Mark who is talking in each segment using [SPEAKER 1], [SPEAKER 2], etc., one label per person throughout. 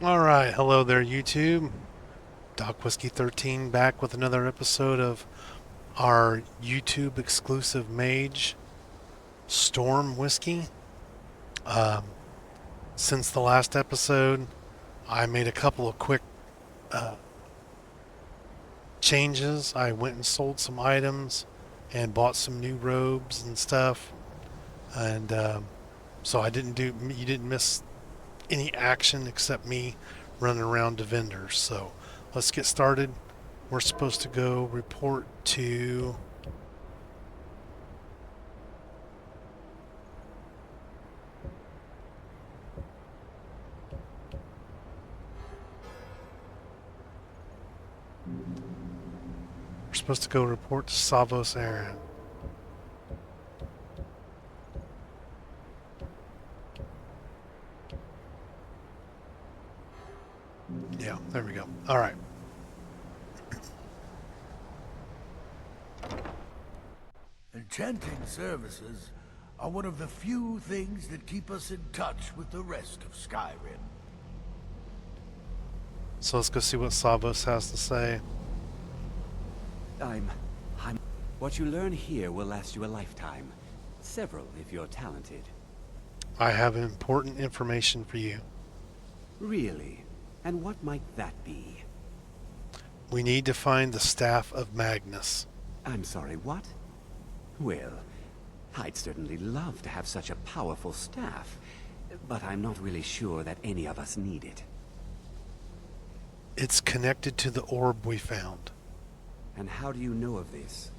[SPEAKER 1] Alright, hello there YouTube. Doc Whiskey 13 back with another episode of our YouTube exclusive Mage Storm Whiskey. Um, since the last episode, I made a couple of quick uh, changes. I went and sold some items and bought some new robes and stuff. And so you didn't miss any action except me running around to vendors. So let's get started. We're supposed to go report to. We're supposed to go report to Savos Aaron. Yeah, there we go. All right.
[SPEAKER 2] Enchanting services are one of the few things that keep us in touch with the rest of Skyrim.
[SPEAKER 1] So let's go see what Savos has to say.
[SPEAKER 3] I'm... What you learn here will last you a lifetime. Several, if you're talented.
[SPEAKER 1] I have important information for you.
[SPEAKER 3] Really? And what might that be?
[SPEAKER 1] We need to find the Staff of Magnus.
[SPEAKER 3] I'm sorry, what? Well, I'd certainly love to have such a powerful staff, but I'm not really sure that any of us need it.
[SPEAKER 1] It's connected to the orb we found.
[SPEAKER 3] And how do you know of this?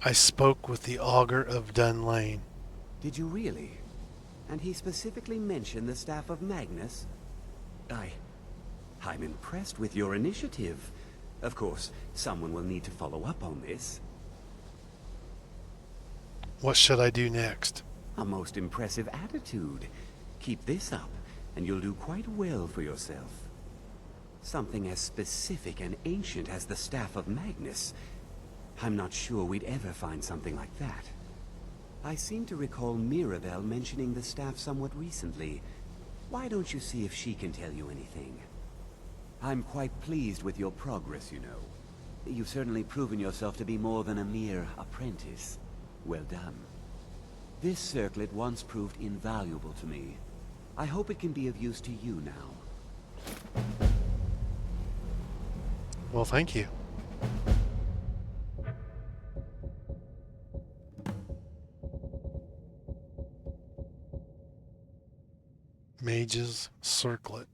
[SPEAKER 1] I spoke with the Augur of Dun Lane.
[SPEAKER 3] Did you really? And he specifically mentioned the Staff of Magnus? I'm impressed with your initiative. Of course, someone will need to follow up on this.
[SPEAKER 1] What should I do next?
[SPEAKER 3] A most impressive attitude. Keep this up, and you'll do quite well for yourself. Something as specific and ancient as the Staff of Magnus. I'm not sure we'd ever find something like that. I seem to recall Mirabelle mentioning the staff somewhat recently. Why don't you see if she can tell you anything? I'm quite pleased with your progress, you know. You've certainly proven yourself to be more than a mere apprentice. Well done. This circlet once proved invaluable to me. I hope it can be of use to you now.
[SPEAKER 1] Well, thank you. Mage's Circlet.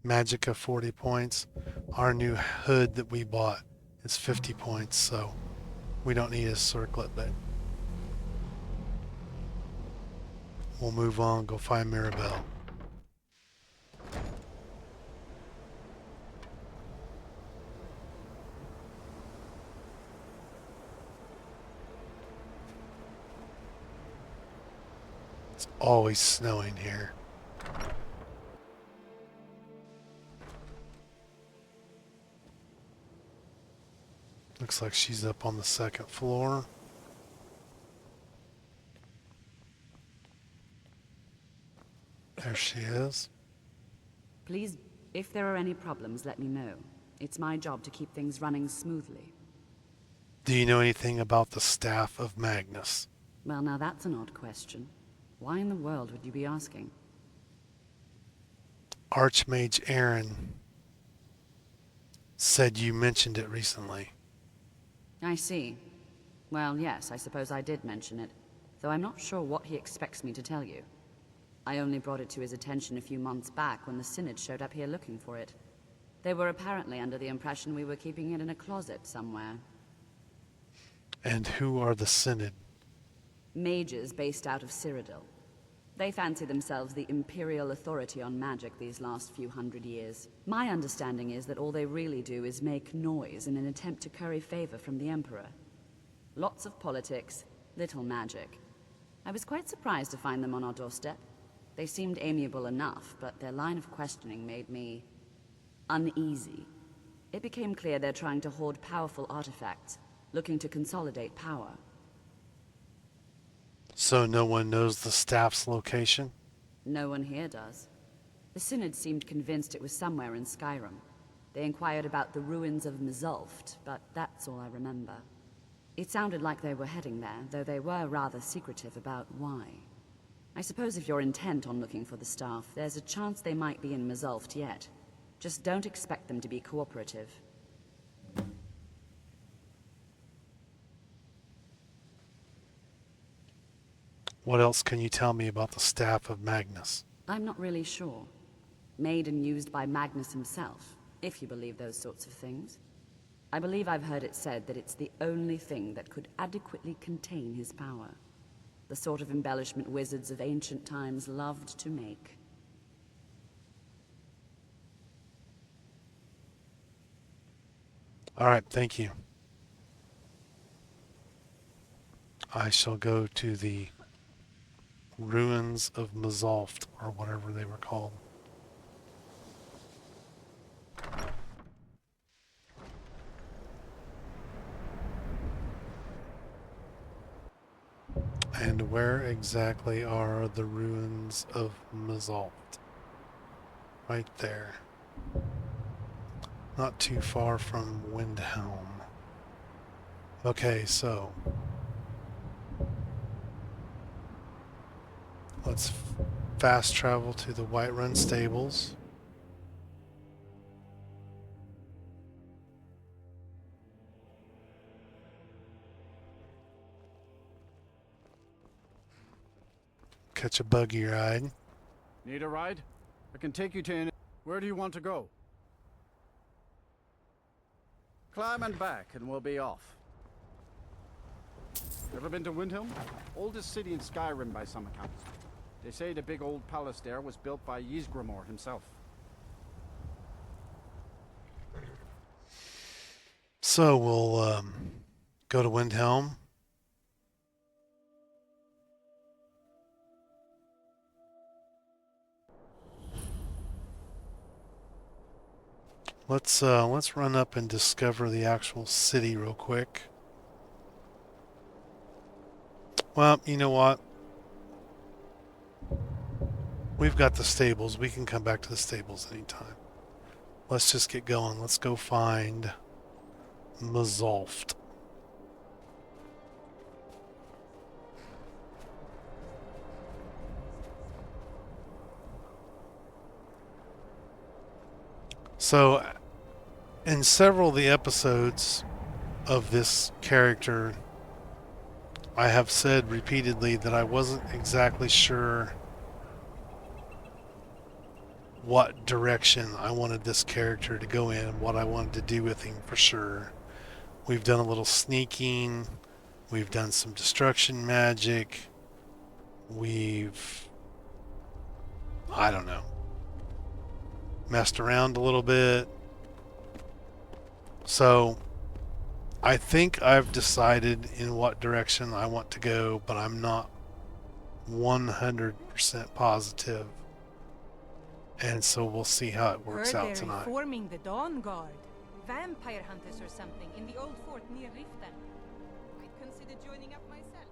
[SPEAKER 1] Magicka 40 points. Our new hood that we bought is 50 points, so we don't need a circlet, but we'll move on, go find Mirabelle. It's always snowing here. Looks like she's up on the second floor. There she is.
[SPEAKER 4] Please, if there are any problems, let me know. It's my job to keep things running smoothly.
[SPEAKER 1] Do you know anything about the Staff of Magnus?
[SPEAKER 4] Well, now that's an odd question. Why in the world would you be asking?
[SPEAKER 1] Archmage Aaron said you mentioned it recently.
[SPEAKER 4] I see. Well, yes, I suppose I did mention it, though I'm not sure what he expects me to tell you. I only brought it to his attention a few months back when the Synod showed up here looking for it. They were apparently under the impression we were keeping it in a closet somewhere.
[SPEAKER 1] And who are the Synod?
[SPEAKER 4] Mages based out of Cyrodiil. They fancy themselves the imperial authority on magic these last few hundred years. My understanding is that all they really do is make noise in an attempt to curry favor from the Emperor. Lots of politics, little magic. I was quite surprised to find them on our doorstep. They seemed amiable enough, but their line of questioning made me uneasy. It became clear they're trying to hoard powerful artifacts, looking to consolidate power.
[SPEAKER 1] So no one knows the staff's location?
[SPEAKER 4] No one here does. The Synod seemed convinced it was somewhere in Skyrim. They inquired about the ruins of Mzulft, but that's all I remember. It sounded like they were heading there, though they were rather secretive about why. I suppose if you're intent on looking for the staff, there's a chance they might be in Mzulft yet. Just don't expect them to be cooperative.
[SPEAKER 1] What else can you tell me about the Staff of Magnus?
[SPEAKER 4] I'm not really sure. Made and used by Magnus himself, if you believe those sorts of things. I believe I've heard it said that it's the only thing that could adequately contain his power. The sort of embellishment wizards of ancient times loved to make.
[SPEAKER 1] All right, thank you. I shall go to the ruins of Mzulft, or whatever they were called. And where exactly are the ruins of Mzulft? Right there. Not too far from Windhelm. Okay, so let's fast travel to the Whiterun stables. Catch a buggy ride.
[SPEAKER 5] Need a ride? I can take you to any... Where do you want to go? Climb and back and we'll be off. Ever been to Windhelm? Oldest city in Skyrim by some accounts. They say the big old palace there was built by Ysgramor himself.
[SPEAKER 1] So we'll go to Windhelm. Let's run up and discover the actual city real quick. Well, you know what? We've got the stables. We can come back to the stables anytime. Let's just get going. Let's go find Mzulft. So, in several of the episodes of this character, I have said repeatedly that I wasn't exactly sure what direction I wanted this character to go in, what I wanted to do with him for sure. We've done a little sneaking, we've done some destruction magic, I don't know, messed around a little bit. So I think I've decided in what direction I want to go, but I'm not 100% positive. And so we'll see how it works out tonight.
[SPEAKER 6] They're reforming the Dawn Guard. Vampire hunters or something in the old fort near Riften. I'd consider joining up myself.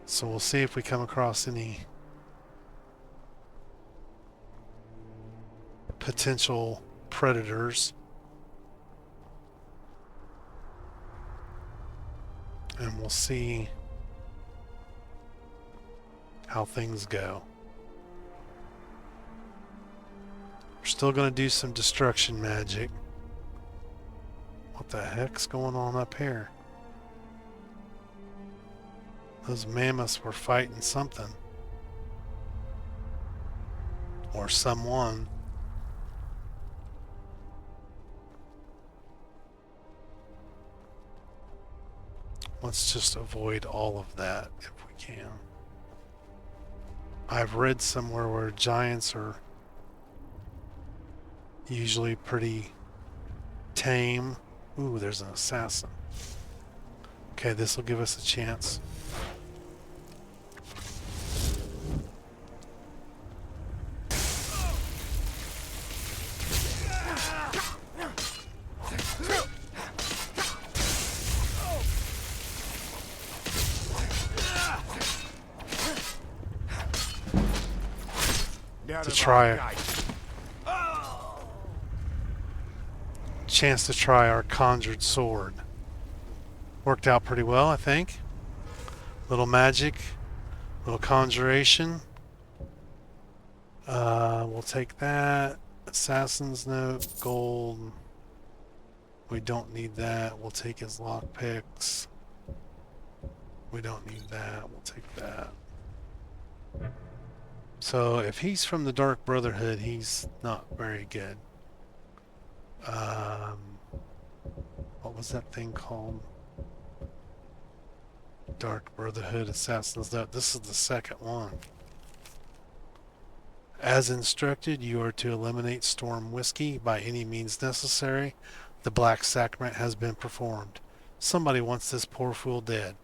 [SPEAKER 1] So we'll see if we come across any potential predators. And we'll see how things go. We're still going to do some destruction magic. What the heck's going on up here? Those mammoths were fighting something. Or someone. Let's just avoid all of that if we can. I've read somewhere where giants are usually pretty tame. Ooh, there's an assassin. Okay, this will give us a chance.
[SPEAKER 2] out
[SPEAKER 1] to
[SPEAKER 2] of
[SPEAKER 1] try
[SPEAKER 2] our sight.
[SPEAKER 1] chance to try our conjured sword. Worked out pretty well, I think. Little magic, little conjuration. We'll take that. Assassin's Note, gold. We don't need that. We'll take his lockpicks. We don't need that. We'll take that. So if he's from the Dark Brotherhood, he's not very good. What was that thing called? Dark Brotherhood Assassin's Note. This is the second one. As instructed, you are to eliminate Storm Whiskey by any means necessary. The Black Sacrament has been performed. Somebody wants this poor fool dead.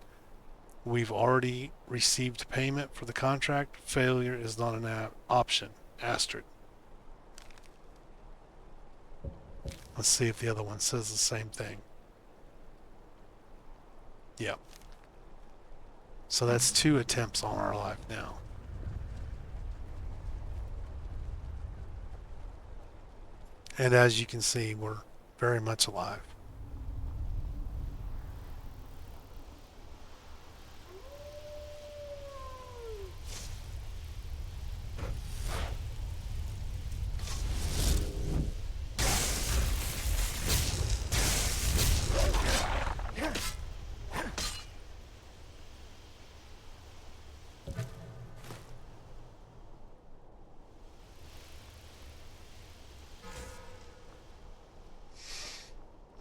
[SPEAKER 1] We've already received payment for the contract. Failure is not an option. Asterisk. Let's see if the other one says the same thing. Yep. So that's 2 attempts on our life now. And as you can see, we're very much alive.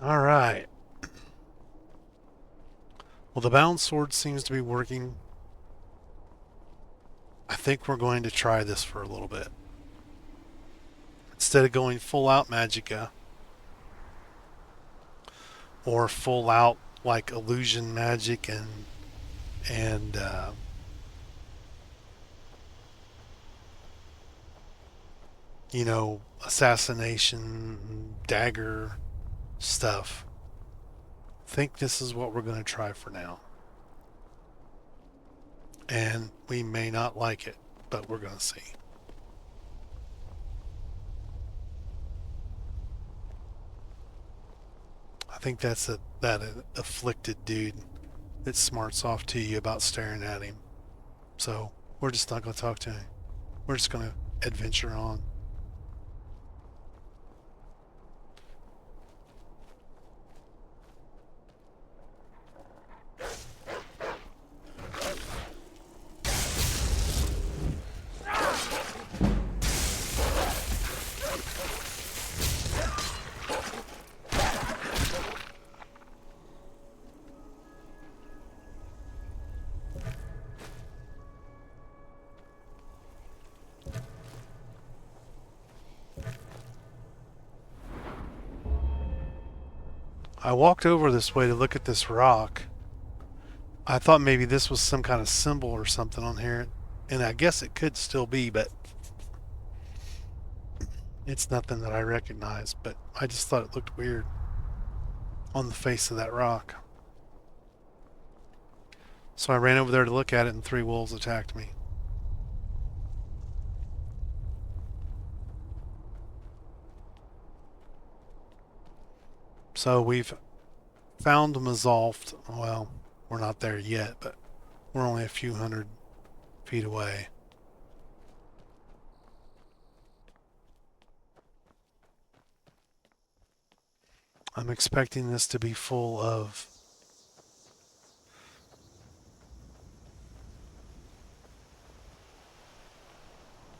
[SPEAKER 1] All right. Well, the bound sword seems to be working. I think we're going to try this for a little bit. Instead of going full out Magicka or full out like illusion magic and you know, assassination, dagger stuff. I think this is what we're going to try for now. And we may not like it, but we're going to see. I think that's that afflicted dude that smarts off to you about staring at him. So we're just not going to talk to him. We're just going to adventure on. I walked over this way to look at this rock. I thought maybe this was some kind of symbol or something on here, and I guess it could still be, but it's nothing that I recognize. But I just thought it looked weird on the face of that rock. So I ran over there to look at it, and 3 wolves attacked me. So we've found Mazalft. Well, we're not there yet, but we're only a few hundred feet away. I'm expecting this to be full of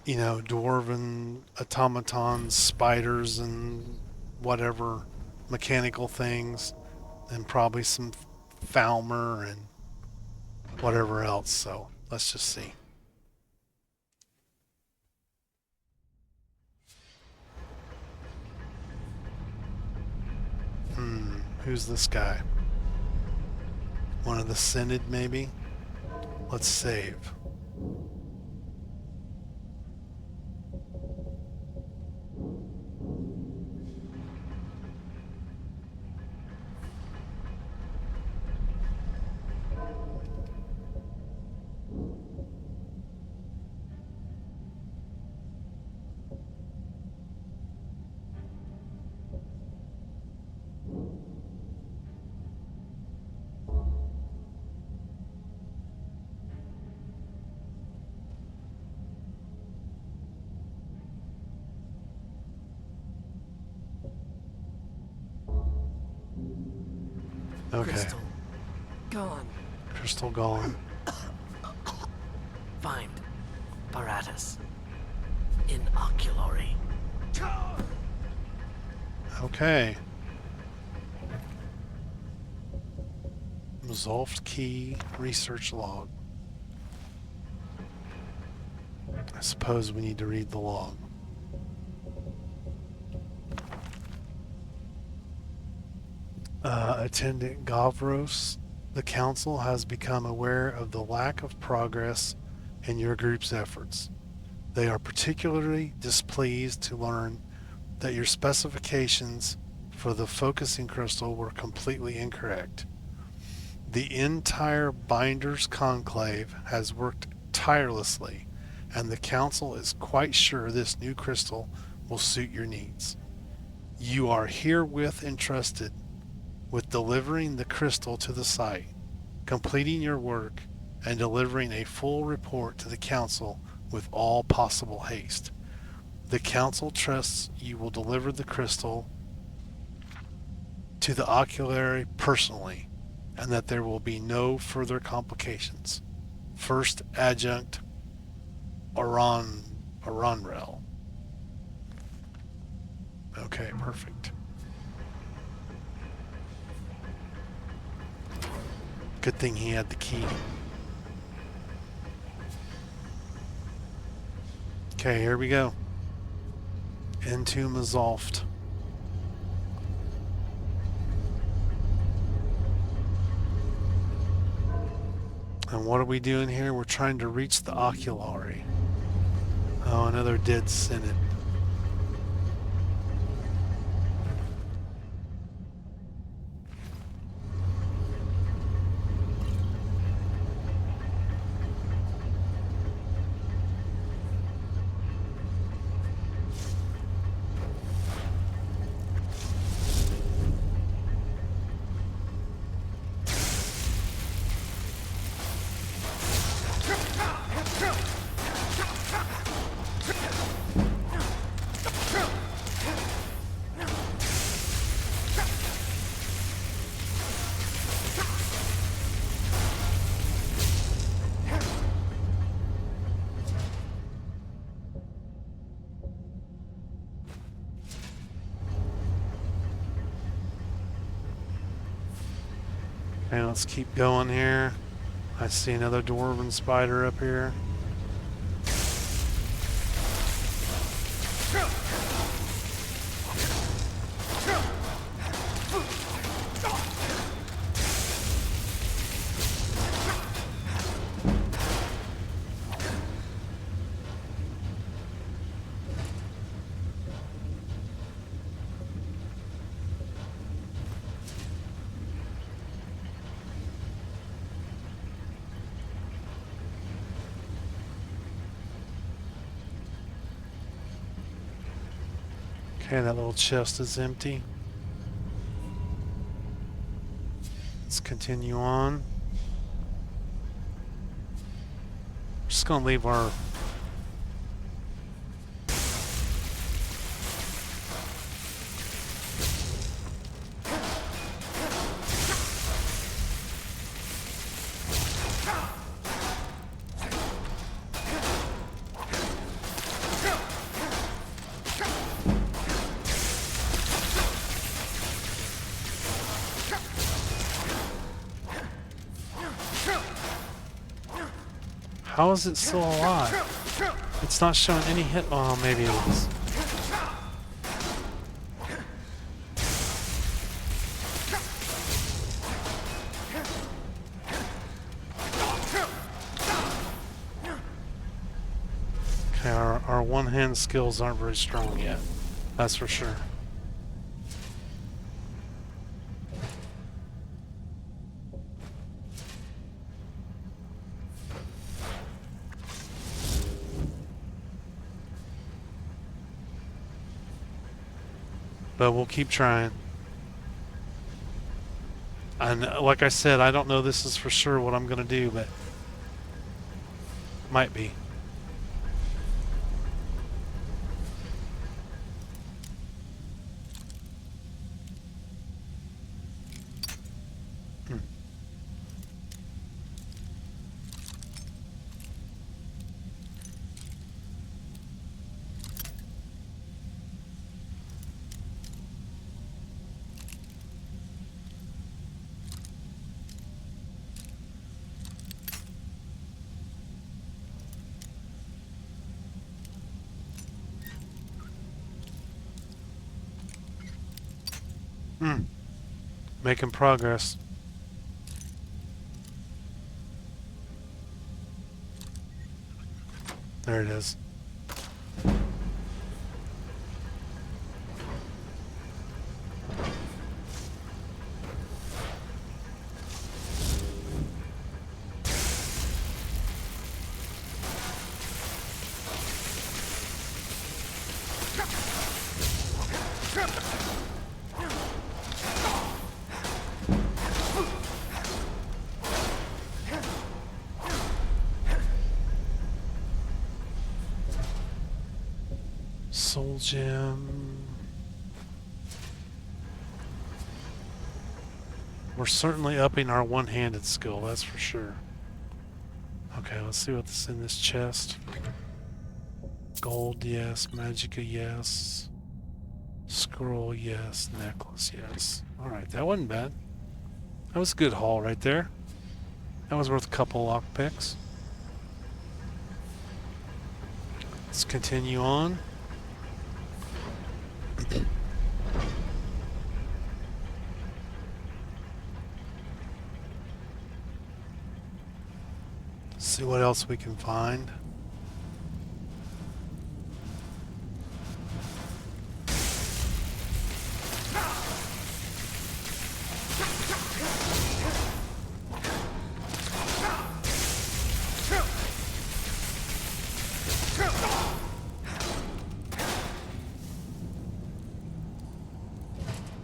[SPEAKER 1] dwarven automatons, spiders, and whatever mechanical things, and probably some Falmer and whatever else. So let's just see. Who's this guy? One of the Synod, maybe? Let's save. Okay.
[SPEAKER 7] Crystal. Gone.
[SPEAKER 1] Crystal gone.
[SPEAKER 7] Find Paratus. Inoculary.
[SPEAKER 1] Okay. Resolved key research log. I suppose we need to read the log. Attendant Gavros, the Council has become aware of the lack of progress in your group's efforts. They are particularly displeased to learn that your specifications for the focusing crystal were completely incorrect. The entire Binders Conclave has worked tirelessly, and the Council is quite sure this new crystal will suit your needs. You are herewith entrusted with delivering the crystal to the site, completing your work, and delivering a full report to the Council with all possible haste. The Council trusts you will deliver the crystal to the oculary personally, and that there will be no further complications. First Adjunct Aronrel. Okay, perfect. Good thing he had the key. Okay, here we go. Into Mazalft. And what are we doing here? We're trying to reach the oculary. Oh, another dead Senate. Okay, let's keep going here. I see another dwarven spider up here. Okay, that little chest is empty. Let's continue on. Just gonna leave our How is it still alive? It's not showing any hit. Oh, maybe it is. Okay, our one-hand skills aren't very strong yet. That's for sure. But we'll keep trying. And like I said, I don't know this is for sure what I'm going to do, but might be. Making progress. There it is. Soul gem. We're certainly upping our one-handed skill, that's for sure. Okay, let's see what's in this chest. Gold, yes. Magicka, yes. Scroll, yes. Necklace, yes. Alright, that wasn't bad. That was a good haul right there. That was worth a couple lockpicks. Let's continue on. See what else we can find.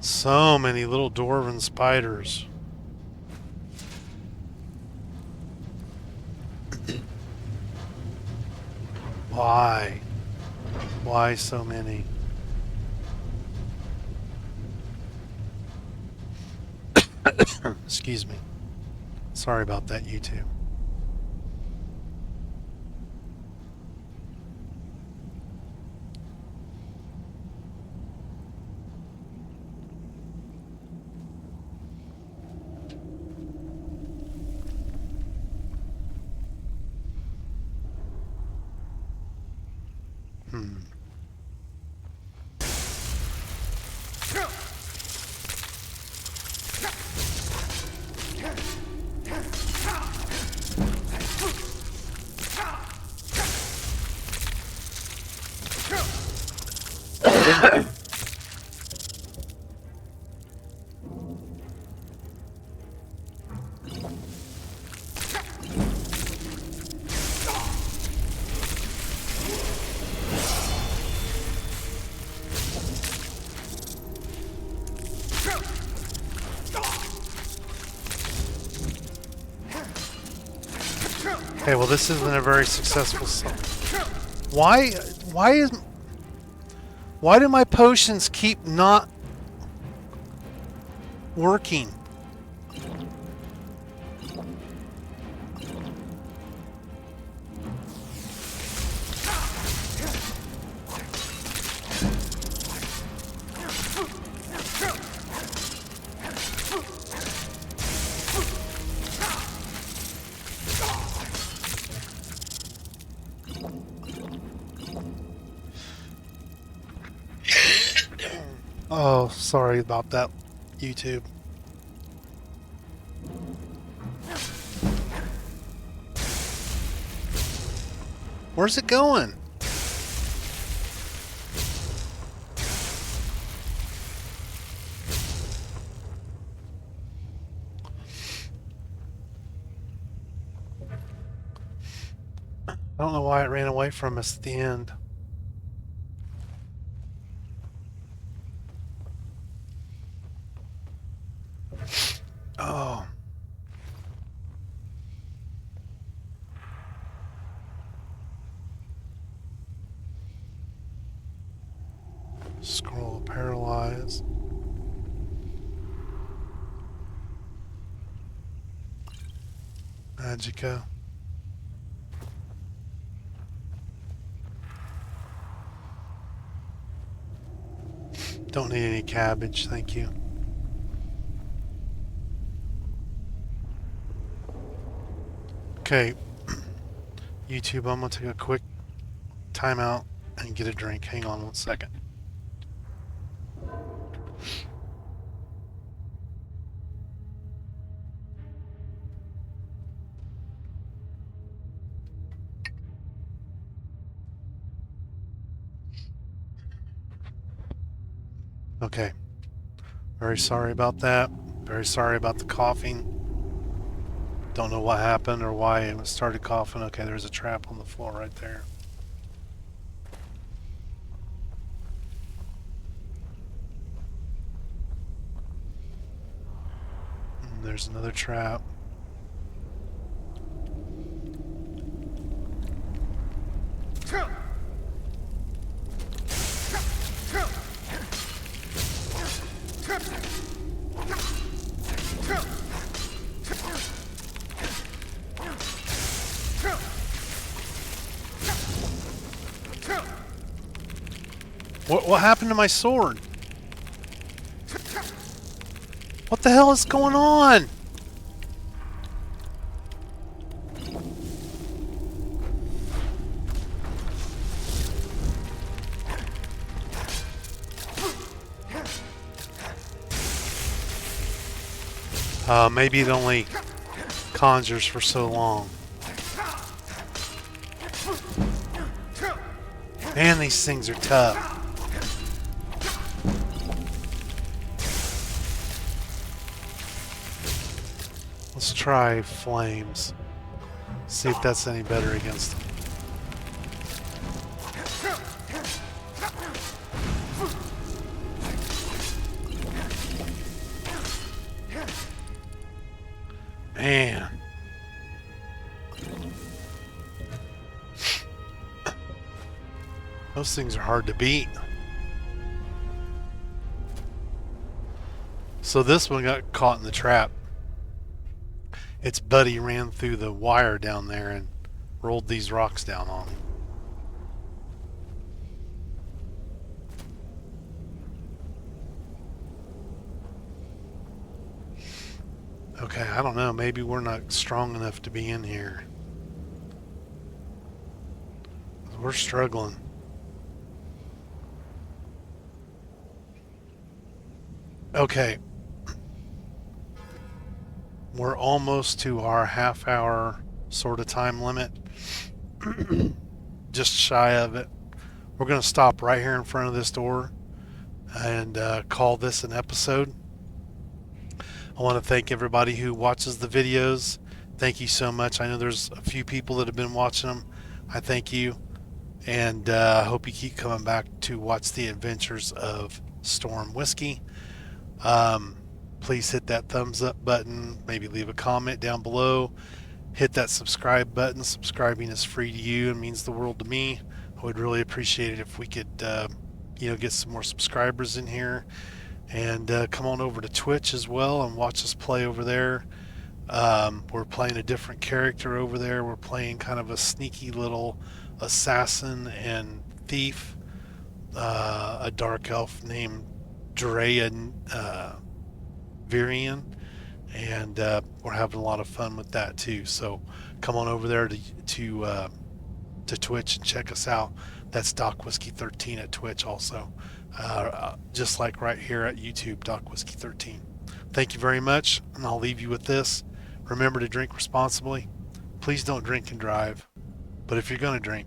[SPEAKER 1] So many little dwarven spiders. Why? Why so many? Excuse me. Sorry about that, YouTube. Okay, well this isn't a very successful song. Why do my potions keep not working? Oh, sorry about that, YouTube. Where's it going? I don't know why it ran away from us at the end. Oh. Scroll paralyze. Magicka. Don't need any cabbage, thank you. Okay, YouTube, I'm gonna take a quick timeout and get a drink. Hang on one second. Okay. Very sorry about that. Very sorry about the coughing. Don't know what happened or why I started coughing. Okay, there's a trap on the floor right there. And there's another trap. What happened to my sword? What the hell is going on? Maybe it only conjures for so long. Man, these things are tough. Let's try flames. See if that's any better against them. Man. Those things are hard to beat. So this one got caught in the trap. Its buddy ran through the wire down there and rolled these rocks down on him. Okay, I don't know. Maybe we're not strong enough to be in here. We're struggling. Okay. We're almost to our half-hour sort of time limit. Just shy of it. We're going to stop right here in front of this door and call this an episode. I want to thank everybody who watches the videos. Thank you so much. I know there's a few people that have been watching them. I thank you. And I hope you keep coming back to watch the adventures of Storm Whiskey. Please hit that thumbs up button. Maybe leave a comment down below. Hit that subscribe button. Subscribing is free to you and means the world to me. I would really appreciate it if we could, get some more subscribers in here. And come on over to Twitch as well and watch us play over there. We're playing a different character over there. We're playing kind of a sneaky little assassin and thief, a dark elf named Drea Virian, and we're having a lot of fun with that too. So come on over there to Twitch and check us out. That's Doc Whiskey 13 at Twitch also. Just like right here at YouTube, Doc Whiskey 13. Thank you very much, and I'll leave you with this. Remember to drink responsibly. Please don't drink and drive. But if you're going to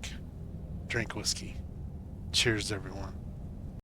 [SPEAKER 1] drink whiskey. Cheers, everyone.